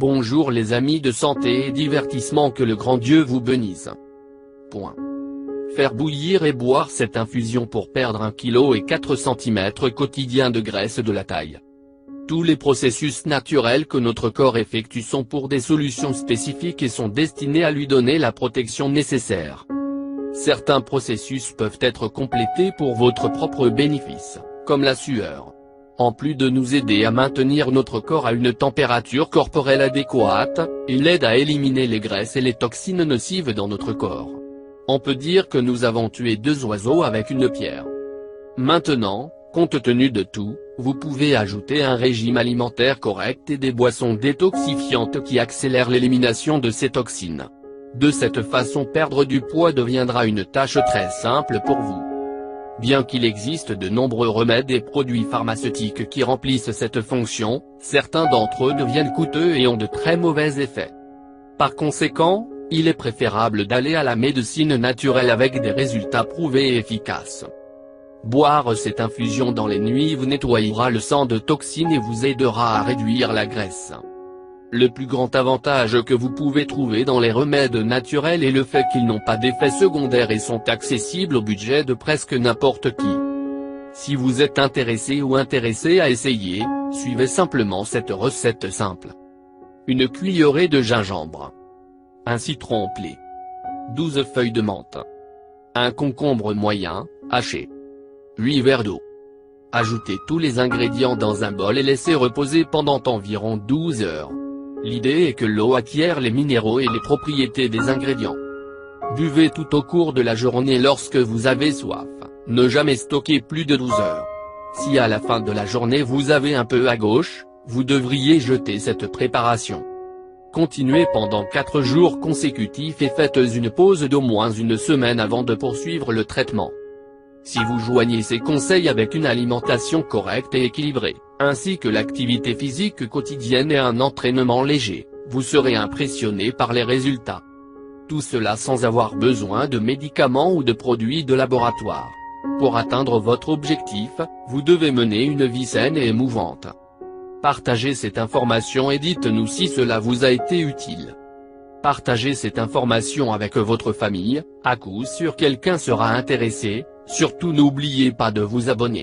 Bonjour les amis de santé et divertissement, que le grand Dieu vous bénisse. Faire bouillir et boire cette infusion pour perdre 1 kg et 4 cm quotidiens de graisse de la taille. Tous les processus naturels que notre corps effectue sont pour des solutions spécifiques et sont destinés à lui donner la protection nécessaire. Certains processus peuvent être complétés pour votre propre bénéfice, comme la sueur. En plus de nous aider à maintenir notre corps à une température corporelle adéquate, il aide à éliminer les graisses et les toxines nocives dans notre corps. On peut dire que nous avons tué 2 oiseaux avec une pierre. Maintenant, compte tenu de tout, vous pouvez ajouter un régime alimentaire correct et des boissons détoxifiantes qui accélèrent l'élimination de ces toxines. De cette façon, perdre du poids deviendra une tâche très simple pour vous. Bien qu'il existe de nombreux remèdes et produits pharmaceutiques qui remplissent cette fonction, certains d'entre eux deviennent coûteux et ont de très mauvais effets. Par conséquent, il est préférable d'aller à la médecine naturelle avec des résultats prouvés et efficaces. Boire cette infusion dans les nuits vous nettoyera le sang de toxines et vous aidera à réduire la graisse. Le plus grand avantage que vous pouvez trouver dans les remèdes naturels est le fait qu'ils n'ont pas d'effets secondaires et sont accessibles au budget de presque n'importe qui. Si vous êtes intéressé ou intéressé à essayer, suivez simplement cette recette simple. Une cuillerée de gingembre. Un citron pelé. 12 feuilles de menthe. Un concombre moyen, haché. 8 verres d'eau. Ajoutez tous les ingrédients dans un bol et laissez reposer pendant environ 12 heures. L'idée est que l'eau acquiert les minéraux et les propriétés des ingrédients. Buvez tout au cours de la journée lorsque vous avez soif, ne jamais stocker plus de 12 heures. Si à la fin de la journée vous avez un peu à gauche, vous devriez jeter cette préparation. Continuez pendant 4 jours consécutifs et faites une pause d'au moins une semaine avant de poursuivre le traitement. Si vous joignez ces conseils avec une alimentation correcte et équilibrée, ainsi que l'activité physique quotidienne et un entraînement léger, vous serez impressionné par les résultats. Tout cela sans avoir besoin de médicaments ou de produits de laboratoire. Pour atteindre votre objectif, vous devez mener une vie saine et émouvante. Partagez cette information et dites-nous si cela vous a été utile. Partagez cette information avec votre famille, à coup sûr quelqu'un sera intéressé. Surtout n'oubliez pas de vous abonner.